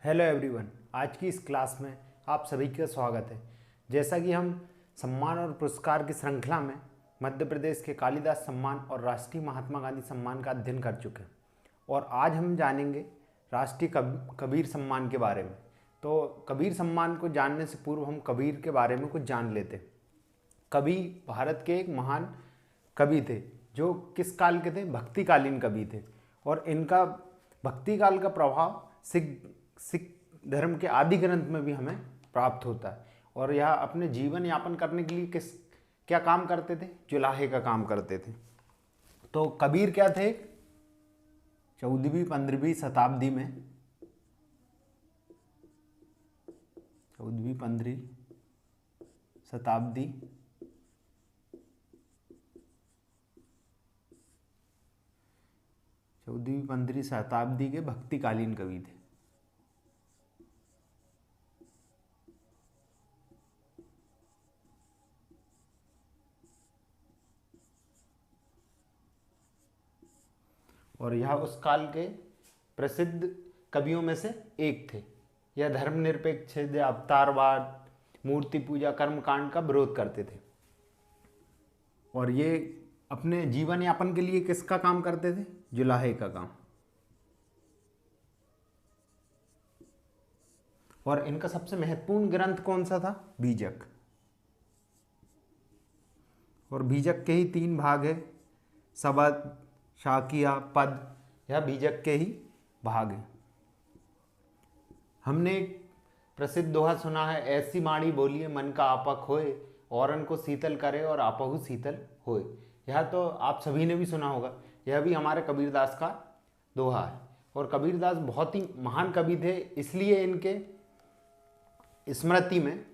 Hello everyone. आज की इस क्लास में आप सभी का स्वागत है। जैसा कि हम सम्मान और पुरस्कार की श्रृंखला में मध्य प्रदेश के कालिदास सम्मान और राष्ट्रीय महात्मा गांधी सम्मान का अध्ययन कर चुके हैं और आज हम जानेंगे राष्ट्रीय कबीर सम्मान के बारे में। तो कबीर सम्मान को जानने से पूर्व हम कबीर के बारे में कुछ जान लेते हैं। कबीर भारत के एक महान कवि थे जो किस काल के थे? भक्तिकालीन कवि थे और इनका भक्ति काल का प्रभाव सिख धर्म के आदि ग्रंथ में भी हमें प्राप्त होता है। और यह अपने जीवन यापन करने के लिए क्या काम करते थे? जुलाहे का काम करते थे। तो कबीर क्या थे? 14वीं-15वीं शताब्दी में 14वीं-15वीं शताब्दी के भक्तिकालीन कवि थे। और यह उस काल के प्रसिद्ध कवियों में से एक थे। यह धर्मनिरपेक्ष अवतारवाद, मूर्ति पूजा, कर्मकांड का विरोध करते थे और ये अपने जीवन यापन के लिए किसका काम करते थे? जुलाहे का काम। और इनका सबसे महत्वपूर्ण ग्रंथ कौन सा था? बीजक। और बीजक के ही 3 भाग है, शबद, शाकिया, पद। यह बीजक के ही भाग है। हमने एक प्रसिद्ध दोहा सुना है, ऐसी माड़ी बोलिए मन का आपक होए, औरन को शीतल करे और आपहु शीतल होए। यह तो आप सभी ने भी सुना होगा। यह भी हमारे कबीरदास का दोहा है। और कबीरदास बहुत ही महान कवि थे, इसलिए इनके स्मृति में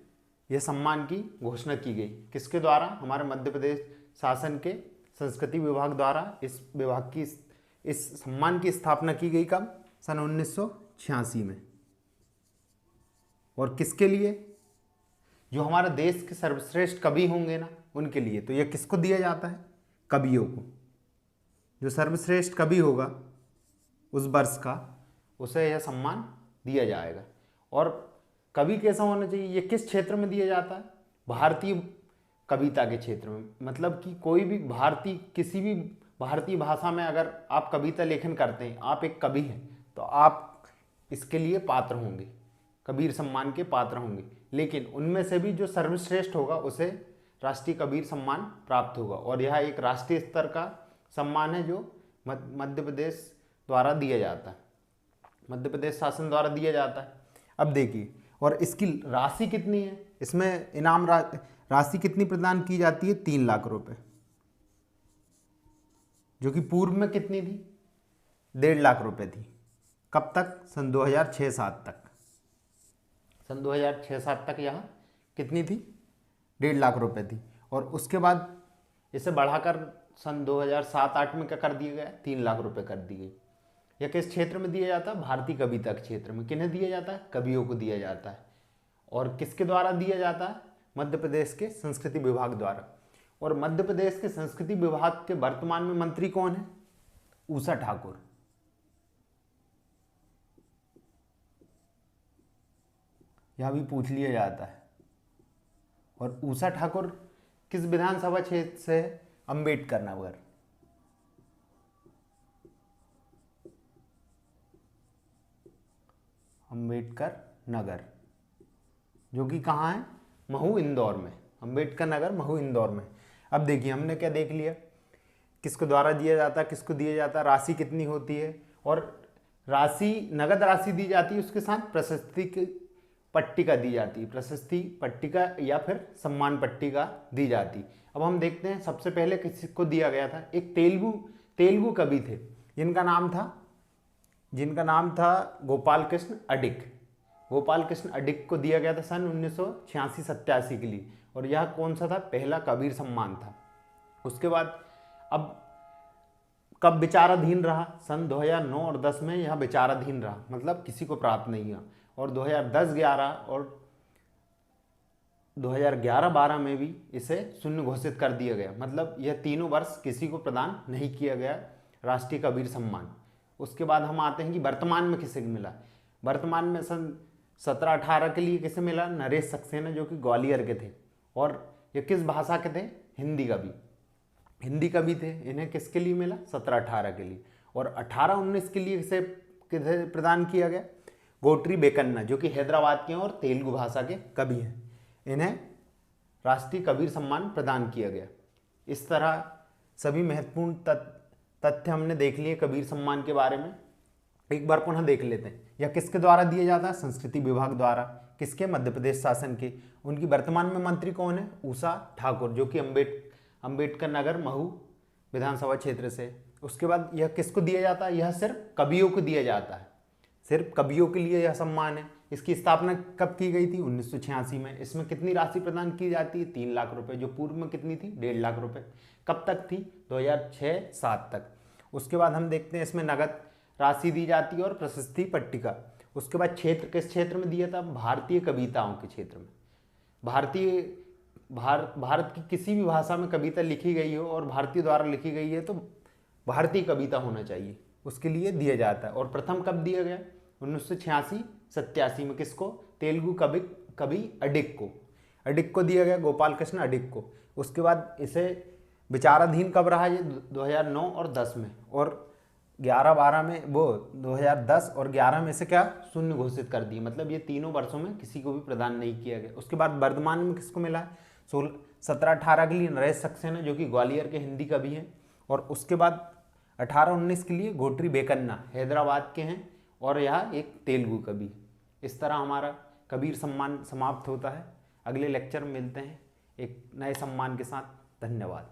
यह सम्मान की घोषणा की गई। किसके द्वारा? हमारे मध्य प्रदेश शासन के संस्कृति विभाग द्वारा इस विभाग की इस सम्मान की स्थापना की गई। कब? सन 1986 में। और किसके लिए? जो हमारे देश के सर्वश्रेष्ठ कवि होंगे ना, उनके लिए। तो यह किसको दिया जाता है? कवियों को। जो सर्वश्रेष्ठ कवि होगा उस वर्ष का, उसे यह सम्मान दिया जाएगा। और कवि कैसा होना चाहिए? यह किस क्षेत्र में दिया जाता है? भारतीय कविता के क्षेत्र में। मतलब कि कोई भी किसी भी भारतीय भाषा में अगर आप कविता लेखन करते हैं, आप एक कवि हैं, तो आप इसके लिए पात्र होंगे, कबीर सम्मान के पात्र होंगे। लेकिन उनमें से भी जो सर्वश्रेष्ठ होगा उसे राष्ट्रीय कबीर सम्मान प्राप्त होगा। और यह एक राष्ट्रीय स्तर का सम्मान है जो मध्य प्रदेश द्वारा दिया जाता है, मध्य प्रदेश शासन द्वारा दिया जाता है। अब देखिए, और इसकी राशि कितनी है? इसमें इनाम राशि कितनी प्रदान की जाती है? 3 लाख रुपए, जो कि पूर्व में कितनी थी? 1.5 लाख रुपए थी। कब तक? सन 2006-07 तक। सन 2006-07 तक यहाँ कितनी थी? 1.5 लाख रुपए थी। और उसके बाद इसे बढ़ाकर सन 2007-08 में क्या कर दिया गया? 3 लाख रुपए कर दी गई। यह किस क्षेत्र में दिया जाता है? भारतीय कविता के क्षेत्र में। किन्हें दिया जाता है? कवियों को दिया जाता है। और किसके द्वारा दिया जाता है? मध्य प्रदेश के संस्कृति विभाग द्वारा। और मध्य प्रदेश के संस्कृति विभाग के वर्तमान में मंत्री कौन है? ऊषा ठाकुर। यह भी पूछ लिया जाता है। और ऊषा ठाकुर किस विधानसभा क्षेत्र से है? अंबेडकर नगर। अंबेडकर नगर, जो कि कहाँ है? महू, इंदौर में। अंबेडकर नगर, महू, इंदौर में। अब देखिए, हमने क्या देख लिया? किसको द्वारा दिया जाता है, किसको दिया जाता है, राशि कितनी होती है। और राशि, नगद राशि दी जाती है, उसके साथ प्रशस्ति की पट्टिका दी जाती है। प्रशस्ति पट्टिका या फिर सम्मान पट्टिका दी जाती। अब हम देखते हैं सबसे पहले किसको दिया गया था। एक तेलुगु कवि थे जिनका नाम था गोपाल कृष्ण अडिग। गोपाल कृष्ण अडिग को दिया गया था सन 1986-87 के लिए। और यह कौन सा था? पहला कबीर सम्मान था। उसके बाद अब कब विचाराधीन रहा? सन 2009 और 10 में यह विचाराधीन रहा, मतलब किसी को प्राप्त नहीं हुआ। और 2010-11 और 2011-12 में भी इसे शून्य घोषित कर दिया गया। मतलब यह तीनों वर्ष किसी को प्रदान नहीं किया गया राष्ट्रीय कबीर सम्मान। उसके बाद हम आते हैं कि वर्तमान में किसे मिला। वर्तमान में सन 1718 के लिए किसे मिला? नरेश सक्सेना, जो कि ग्वालियर के थे। और ये किस भाषा के थे? हिंदी कवि, हिंदी कवि थे। इन्हें किसके लिए मिला? 1718 के लिए। और 1819 के लिए किसे किसे प्रदान किया गया? गोटरी बेकन्ना, जो कि हैदराबाद के हैं और तेलुगु भाषा के कवि हैं। इन्हें राष्ट्रीय कबीर सम्मान प्रदान किया गया। इस तरह सभी महत्वपूर्ण तथ्य हमने देख लिए कबीर सम्मान के बारे में। एक बार पुनः देख लेते हैं। यह किसके द्वारा दिया जाता है? संस्कृति विभाग द्वारा। किसके? मध्य प्रदेश शासन के। उनकी वर्तमान में मंत्री कौन है? उषा ठाकुर, जो कि अंबेडकर नगर महू विधानसभा क्षेत्र से। उसके बाद यह किसको दिया जाता है? यह सिर्फ कवियों को दिया जाता है, सिर्फ कवियों के लिए यह सम्मान है। इसकी स्थापना कब की गई थी? 1986 में। इसमें कितनी राशि प्रदान की जाती है? 3 लाख रुपए, जो पूर्व में कितनी थी? 1.5 लाख रुपए। कब तक थी? 2006-07 तक। उसके बाद हम देखते हैं इसमें नगद राशि दी जाती है और प्रशस्ति पट्टिका। उसके बाद क्षेत्र, किस क्षेत्र में दिया था? भारतीय कविताओं के क्षेत्र में। भारत की किसी भी भाषा में कविता लिखी गई हो और भारतीय द्वारा लिखी गई है तो भारतीय कविता होना चाहिए, उसके लिए दिया जाता है। और प्रथम कब दिया गया? 1986-87 में। किसको? तेलुगु कवि अडिग को दिया गया, गोपाल कृष्ण अडिग को। उसके बाद इसे विचाराधीन कब रहा? ये 2009 और 10 में। और 11-12 में वो 2010 और 11 में से क्या? शून्य घोषित कर दिए। मतलब ये तीनों वर्षों में किसी को भी प्रदान नहीं किया गया। उसके बाद वर्तमान में किसको मिला है? 1718 के लिए नरेश सक्सेना, जो कि ग्वालियर के हिंदी कवि हैं। और उसके बाद 1819 के लिए गोटरी बेकन्ना, हैदराबाद के हैं और यह एक तेलुगु कवि। इस तरह हमारा कबीर सम्मान समाप्त होता है। अगले लेक्चर में मिलते हैं एक नए सम्मान के साथ। धन्यवाद।